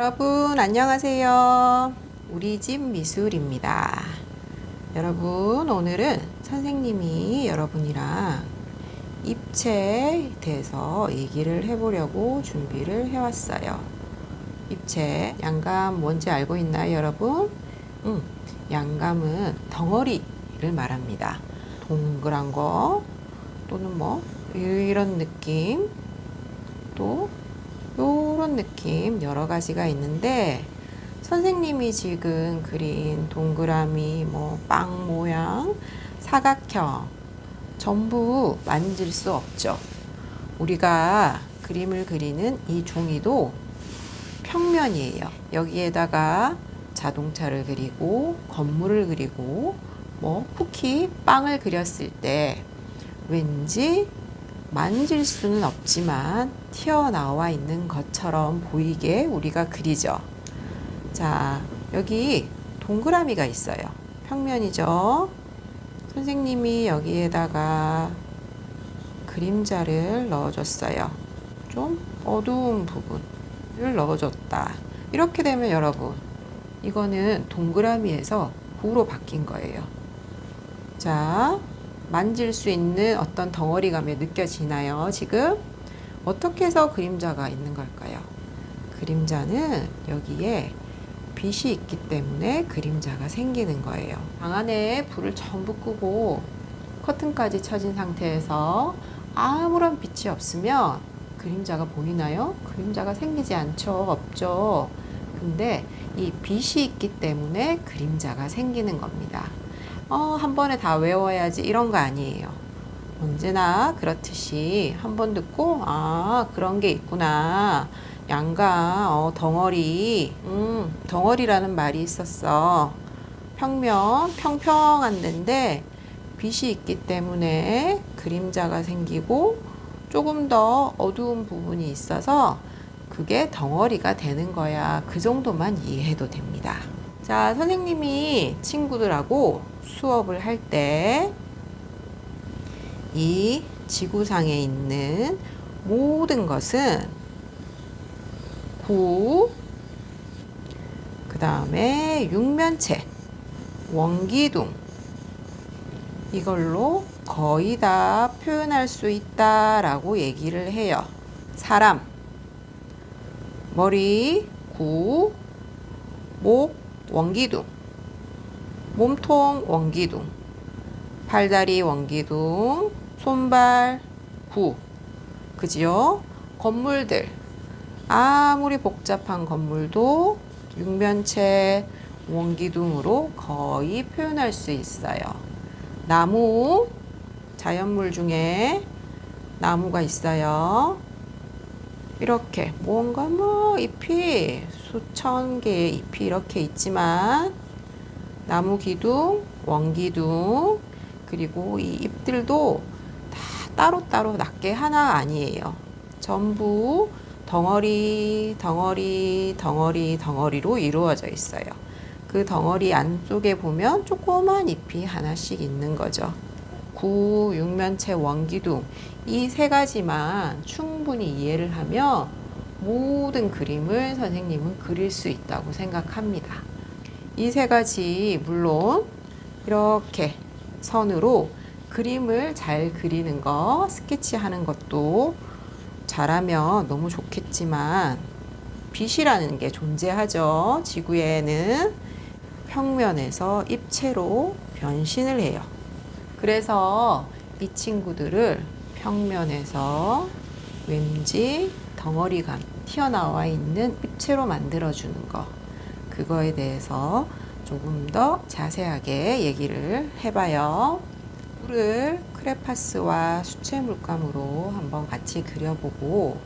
여러분 안녕하세요. 우리 집 미술입니다. 여러분 오늘은 선생님이 여러분이랑 입체에 대해서 얘기를 해보려고 준비를 해왔어요. 입체, 양감 뭔지 알고 있나요 여러분? 양감은 덩어리를 말합니다. 동그란 거 또는 뭐 이런 느낌, 또 요런 느낌 여러 가지가 있는데, 선생님이 지금 그린 동그라미, 뭐 빵 모양, 사각형 전부 만질 수 없죠. 우리가 그림을 그리는 이 종이도 평면이에요. 여기에다가 자동차를 그리고 건물을 그리고 뭐 쿠키, 빵을 그렸을 때 왠지 만질 수는 없지만 튀어나와 있는 것처럼 보이게 우리가 그리죠. 자, 여기 동그라미가 있어요. 평면이죠. 선생님이 여기에다가 그림자를 넣어줬어요. 좀 어두운 부분을 넣어줬다. 이렇게 되면 여러분, 이거는 동그라미에서 구로 바뀐 거예요. 자, 만질 수 있는 어떤 덩어리감이 느껴지나요? 지금 어떻게 해서 그림자가 있는 걸까요? 그림자는 여기에 빛이 있기 때문에 그림자가 생기는 거예요. 방 안에 불을 전부 끄고 커튼까지 쳐진 상태에서 아무런 빛이 없으면 그림자가 보이나요? 그림자가 생기지 않죠. 없죠. 근데 이 빛이 있기 때문에 그림자가 생기는 겁니다. 한 번에 다 외워야지 이런 거 아니에요. 언제나 그렇듯이 한 번 듣고 그런 게 있구나. 양감, 덩어리, 덩어리라는 말이 있었어. 평면, 평평한 데인데 빛이 있기 때문에 그림자가 생기고 조금 더 어두운 부분이 있어서 그게 덩어리가 되는 거야. 그 정도만 이해해도 됩니다. 자, 선생님이 친구들하고 수업을 할 때 이 지구상에 있는 모든 것은 구, 그 다음에 육면체, 원기둥, 이걸로 거의 다 표현할 수 있다라고 얘기를 해요. 사람, 머리, 구, 목, 원기둥, 몸통, 원기둥, 팔다리, 원기둥, 손발, 구. 그지요? 건물들, 아무리 복잡한 건물도 육면체, 원기둥으로 거의 표현할 수 있어요. 나무, 자연물 중에 나무가 있어요. 이렇게 뭔가 뭐 잎이 수천 개의 잎이 이렇게 있지만 나무 기둥, 원기둥, 그리고 이 잎들도 다 따로따로 낱개 하나 아니에요. 전부 덩어리, 덩어리, 덩어리, 덩어리로 이루어져 있어요. 그 덩어리 안쪽에 보면 조그만 잎이 하나씩 있는 거죠. 구, 육면체, 원기둥, 이 세 가지만 충분히 이해를 하면 모든 그림을 선생님은 그릴 수 있다고 생각합니다. 이 세 가지 물론 이렇게 선으로 그림을 잘 그리는 거, 스케치하는 것도 잘하면 너무 좋겠지만 빛이라는 게 존재하죠. 지구에는 평면에서 입체로 변신을 해요. 그래서 이 친구들을 평면에서 왠지 덩어리감 튀어나와 있는 입체로 만들어주는 거, 그거에 대해서 조금 더 자세하게 얘기를 해봐요. 물을 크레파스와 수채 물감으로 한번 같이 그려보고,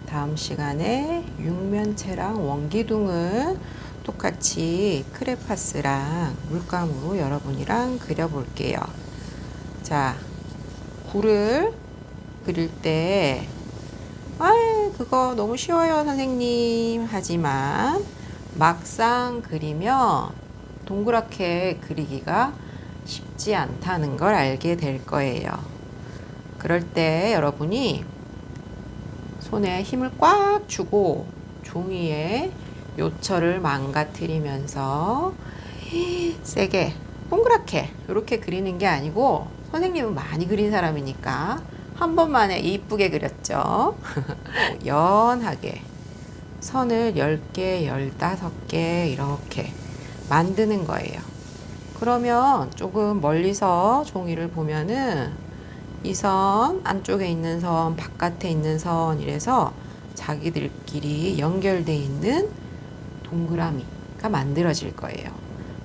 다음 시간에 육면체랑 원기둥을 똑같이 크레파스랑 물감으로 여러분이랑 그려볼게요. 자, 굴을 그릴 때 그거 너무 쉬워요 선생님 하지만 막상 그리면 동그랗게 그리기가 쉽지 않다는 걸 알게 될 거예요. 그럴 때 여러분이 손에 힘을 꽉 주고 종이에 요철을 망가뜨리면서 세게 동그랗게 이렇게 그리는 게 아니고, 선생님은 많이 그린 사람이니까 한 번만에 이쁘게 그렸죠. 연하게 선을 10개, 15개 이렇게 만드는 거예요. 그러면 조금 멀리서 종이를 보면은 이 선, 안쪽에 있는 선, 바깥에 있는 선 이래서 자기들끼리 연결되어 있는 동그라미가 만들어질 거예요.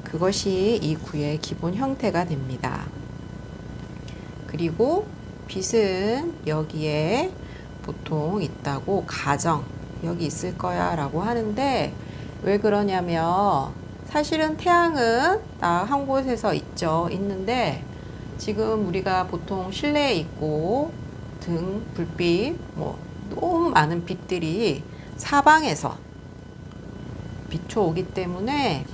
그것이 이 구의 기본 형태가 됩니다. 그리고 빛은 여기에 보통 있다고 가정, 여기 있을 거야 라고 하는데, 왜 그러냐면 사실은 태양은 딱 한 곳에서 있는데 지금 우리가 보통 실내에 있고 등, 불빛, 너무 많은 빛들이 사방에서 비춰오기 때문에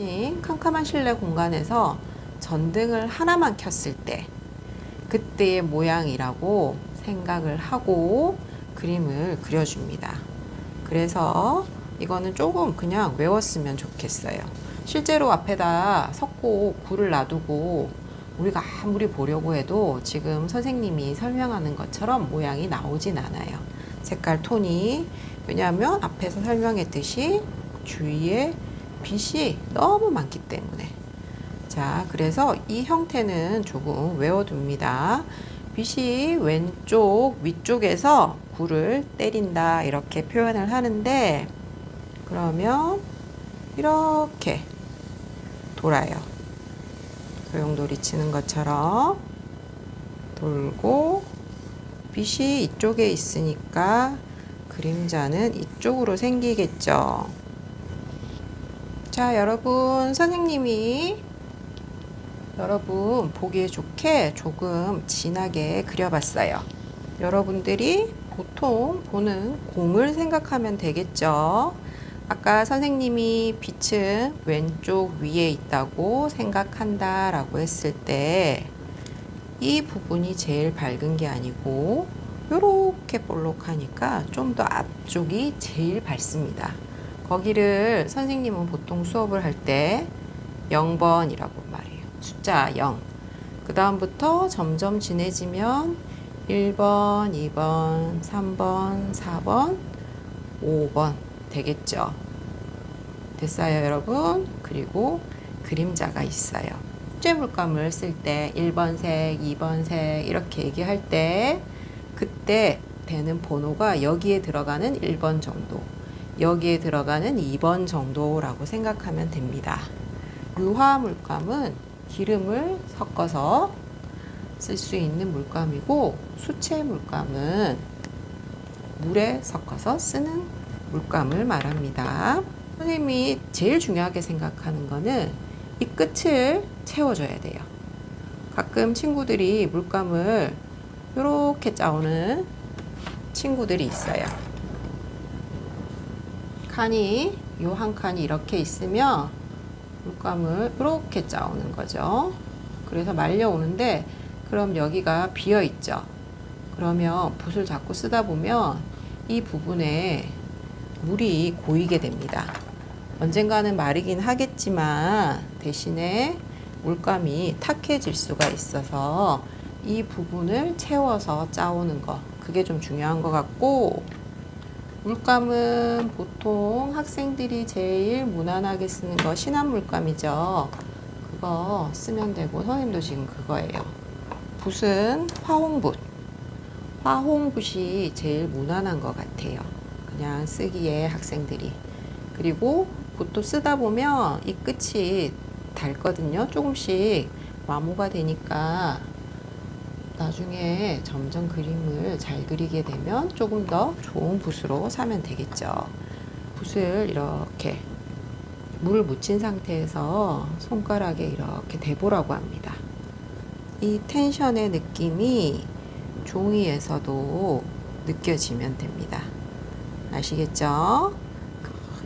캄캄한 실내 공간에서 전등을 하나만 켰을 때 그때의 모양이라고 생각을 하고 그림을 그려줍니다. 그래서 이거는 조금 그냥 외웠으면 좋겠어요. 실제로 앞에다 섞고 굴을 놔두고 우리가 아무리 보려고 해도 지금 선생님이 설명하는 것처럼 모양이 나오진 않아요. 색깔 톤이. 왜냐하면 앞에서 설명했듯이 주위에 빛이 너무 많기 때문에. 자, 그래서 이 형태는 조금 외워둡니다. 빛이 왼쪽 위쪽에서 굴을 때린다 이렇게 표현을 하는데, 그러면 이렇게 돌아요. 소용돌이 치는 것처럼 돌고, 빛이 이쪽에 있으니까 그림자는 이쪽으로 생기겠죠. 자, 여러분, 선생님이 여러분 보기에 좋게 조금 진하게 그려봤어요. 여러분들이 보통 보는 공을 생각하면 되겠죠. 아까 선생님이 빛은 왼쪽 위에 있다고 생각한다 라고 했을 때 이 부분이 제일 밝은 게 아니고 요렇게 볼록하니까 좀 더 앞쪽이 제일 밝습니다. 거기를 선생님은 보통 수업을 할 때 0번이라고 말해요. 숫자 0. 그 다음부터 점점 진해지면 1번, 2번, 3번, 4번, 5번 되겠죠. 됐어요, 여러분? 그리고 그림자가 있어요. 숙제 물감을 쓸 때 1번색, 2번색 이렇게 얘기할 때 그때 되는 번호가 여기에 들어가는 1번 정도, 여기에 들어가는 2번 정도라고 생각하면 됩니다. 유화 물감은 기름을 섞어서 쓸 수 있는 물감이고, 수채 물감은 물에 섞어서 쓰는 물감을 말합니다. 선생님이 제일 중요하게 생각하는 거는 이 끝을 채워줘야 돼요. 가끔 친구들이 물감을 이렇게 짜오는 친구들이 있어요. 칸이 요 한 칸이 이렇게 있으면 물감을 이렇게 짜오는 거죠. 그래서 말려오는데, 그럼 여기가 비어 있죠. 그러면 붓을 자꾸 쓰다 보면 이 부분에 물이 고이게 됩니다. 언젠가는 마르긴 하겠지만 대신에 물감이 탁해질 수가 있어서 이 부분을 채워서 짜오는 거, 그게 좀 중요한 것 같고, 물감은 보통 학생들이 제일 무난하게 쓰는 거 진한 물감이죠. 그거 쓰면 되고, 선생님도 지금 그거예요. 붓은 화홍붓. 화홍붓이 제일 무난한 것 같아요. 그냥 쓰기에 학생들이. 그리고 붓도 쓰다 보면 이 끝이 닳거든요. 조금씩 마모가 되니까 나중에 점점 그림을 잘 그리게 되면 조금 더 좋은 붓으로 사면 되겠죠. 붓을 이렇게 물을 묻힌 상태에서 손가락에 이렇게 대보라고 합니다. 이 텐션의 느낌이 종이에서도 느껴지면 됩니다. 아시겠죠?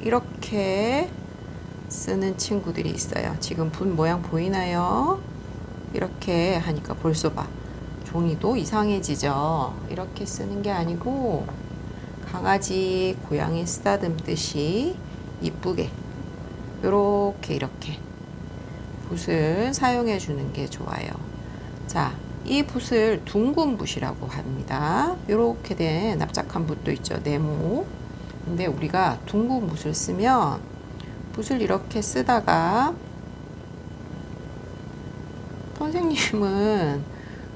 이렇게 쓰는 친구들이 있어요. 지금 붓 모양 보이나요? 이렇게 하니까 벌써 봐. 종이도 이상해지죠. 이렇게 쓰는 게 아니고 강아지, 고양이 쓰다듬듯이 이쁘게 요렇게 이렇게 붓을 사용해 주는 게 좋아요. 자, 이 붓을 둥근 붓이라고 합니다. 요렇게 된 납작한 붓도 있죠. 네모. 근데 우리가 둥근 붓을 쓰면 붓을 이렇게 쓰다가 선생님은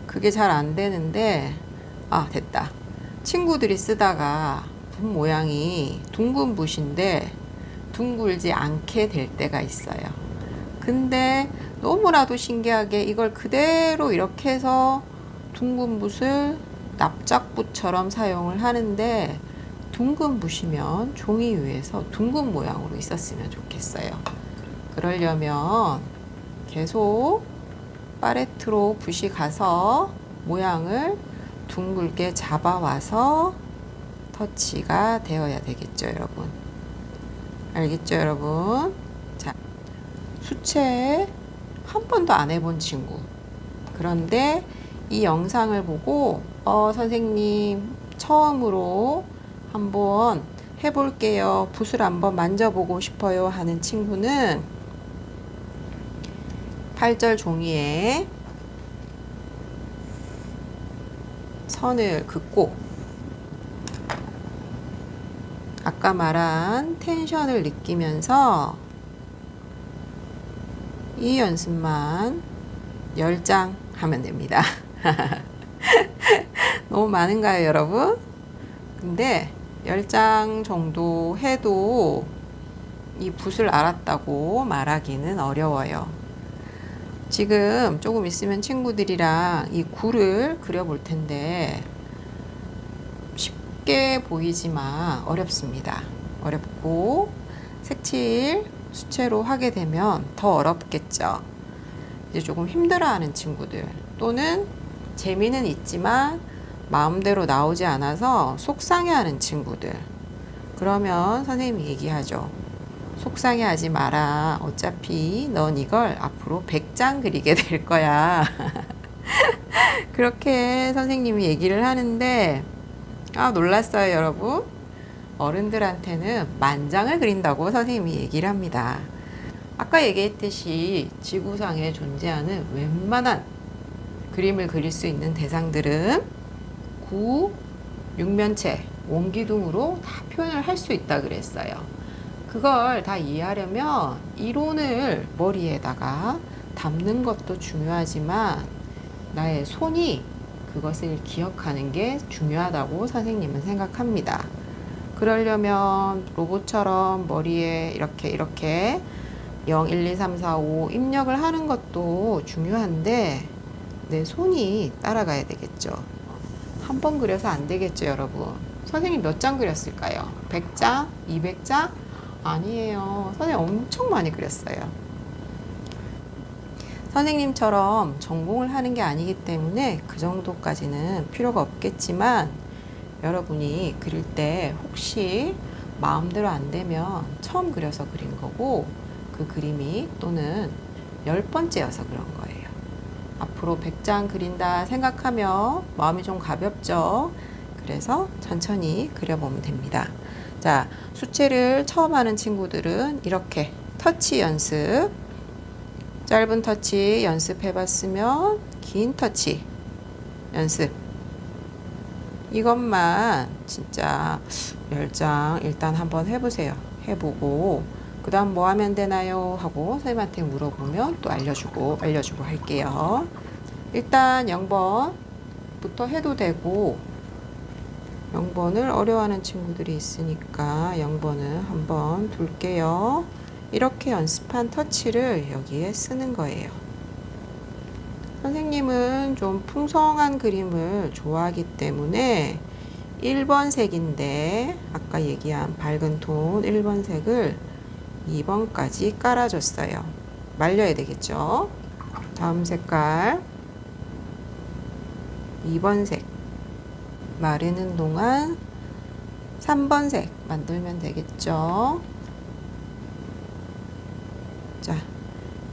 그게 잘 안 되는데, 아, 됐다. 친구들이 쓰다가 붓 모양이 둥근 붓인데 둥글지 않게 될 때가 있어요. 근데 너무나도 신기하게 이걸 그대로 이렇게 해서 둥근 붓을 납작붓처럼 사용을 하는데, 둥근 붓이면 종이 위에서 둥근 모양으로 있었으면 좋겠어요. 그러려면 계속 팔레트로 붓이 가서 모양을 둥글게 잡아와서 터치가 되어야 되겠죠, 여러분. 알겠죠, 여러분? 자, 수채 한 번도 안 해본 친구. 그런데 이 영상을 보고 선생님 처음으로 한번 해볼게요. 붓을 한번 만져보고 싶어요 하는 친구는 8절 종이에 선을 긋고 아까 말한 텐션을 느끼면서 이 연습만 10장 하면 됩니다. 너무 많은가요, 여러분? 근데 10장 정도 해도 이 붓을 알았다고 말하기는 어려워요. 지금 조금 있으면 친구들이랑 이 굴을 그려볼 텐데 쉽게 보이지만 어렵습니다. 어렵고 색칠 수채로 하게 되면 더 어렵겠죠. 이제 조금 힘들어하는 친구들, 또는 재미는 있지만 마음대로 나오지 않아서 속상해하는 친구들, 그러면 선생님이 얘기하죠. 속상해하지 마라. 어차피 넌 이걸 앞으로 100장 그리게 될 거야. 그렇게 선생님이 얘기를 하는데, 아, 놀랐어요, 여러분. 어른들한테는 만장을 그린다고 선생님이 얘기를 합니다. 아까 얘기했듯이 지구상에 존재하는 웬만한 그림을 그릴 수 있는 대상들은 구, 육면체, 원기둥으로 다 표현을 할 수 있다 그랬어요. 그걸 다 이해하려면 이론을 머리에다가 담는 것도 중요하지만 나의 손이 그것을 기억하는 게 중요하다고 선생님은 생각합니다. 그러려면 로봇처럼 머리에 이렇게 0, 1, 2, 3, 4, 5 입력을 하는 것도 중요한데 내 손이 따라가야 되겠죠. 한 번 그려서 안 되겠죠, 여러분. 선생님 몇 장 그렸을까요? 100장? 200장? 아니에요. 선생님 엄청 많이 그렸어요. 선생님처럼 전공을 하는 게 아니기 때문에 그 정도까지는 필요가 없겠지만, 여러분이 그릴 때 혹시 마음대로 안 되면 처음 그려서 그린 거고, 그 그림이 또는 10번째여서 그런 거예요. 앞으로 100장 그린다 생각하며 마음이 좀 가볍죠. 그래서 천천히 그려보면 됩니다. 자, 수채를 처음 하는 친구들은 이렇게 터치 연습, 짧은 터치 연습해봤으면 긴 터치 연습, 이것만 진짜 10장 일단 한번 해보세요. 해보고 그 다음 뭐 하면 되나요? 하고 선생님한테 물어보면 또 알려주고 할게요. 일단 0번부터 해도 되고, 0번을 어려워하는 친구들이 있으니까 0번을 한번 둘게요. 이렇게 연습한 터치를 여기에 쓰는 거예요. 선생님은 좀 풍성한 그림을 좋아하기 때문에 1번 색인데 아까 얘기한 밝은 톤 1번 색을 2번까지 깔아줬어요. 말려야 되겠죠. 다음 색깔 2번 색 마르는 동안 3번 색 만들면 되겠죠. 자,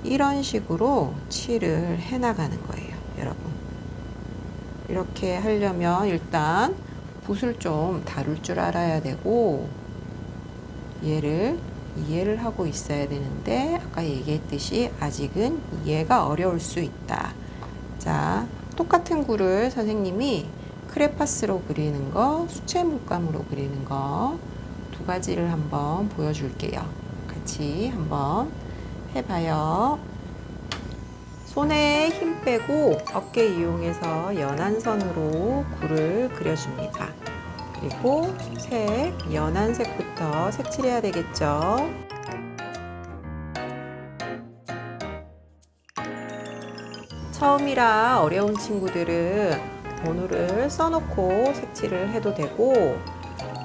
이런 식으로 칠을 해 나가는 거예요, 여러분. 이렇게 하려면 일단 붓을 좀 다룰 줄 알아야 되고, 얘를 이해를 하고 있어야 되는데 아까 얘기했듯이 아직은 이해가 어려울 수 있다. 자, 똑같은 구를 선생님이 크레파스로 그리는 거, 수채 물감으로 그리는 거 두 가지를 한번 보여줄게요. 같이 한번 해봐요. 손에 힘 빼고 어깨 이용해서 연한 선으로 구를 그려줍니다. 그리고 색, 연한 색부터 색칠해야 되겠죠. 처음이라 어려운 친구들은 번호를 써놓고 색칠을 해도 되고,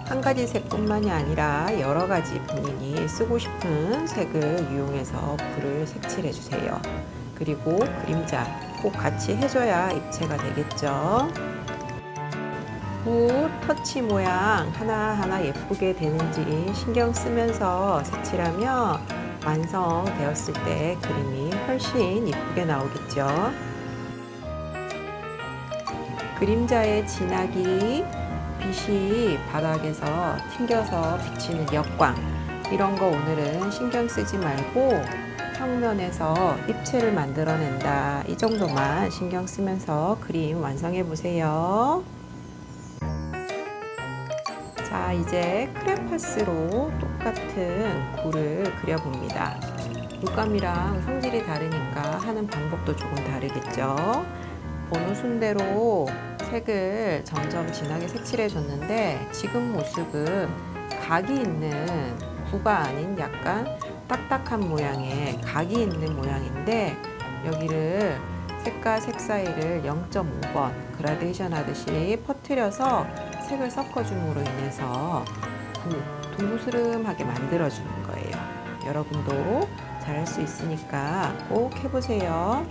한 가지 색뿐만이 아니라 여러 가지 본인이 쓰고 싶은 색을 이용해서 구를 색칠해 주세요. 그리고 그림자 꼭 같이 해줘야 입체가 되겠죠. 구 터치 모양 하나하나 예쁘게 되는지 신경 쓰면서 색칠하면 완성되었을 때 그림이 훨씬 예쁘게 나오겠죠. 그림자의 진하기, 빛이 바닥에서 튕겨서 비치는 역광, 이런 거 오늘은 신경 쓰지 말고 평면에서 입체를 만들어낸다, 이 정도만 신경 쓰면서 그림 완성해 보세요. 자, 이제 크레파스로 똑같은 구를 그려봅니다. 물감이랑 성질이 다르니까 하는 방법도 조금 다르겠죠. 번호 순대로 색을 점점 진하게 색칠해 줬는데, 지금 모습은 각이 있는 구가 아닌 약간 딱딱한 모양의 각이 있는 모양인데, 여기를 색과 색 사이를 0.5번 그라데이션 하듯이 퍼뜨려서 색을 섞어줌으로 인해서 동그스름하게 만들어주는 거예요. 여러분도 잘할 수 있으니까 꼭 해보세요.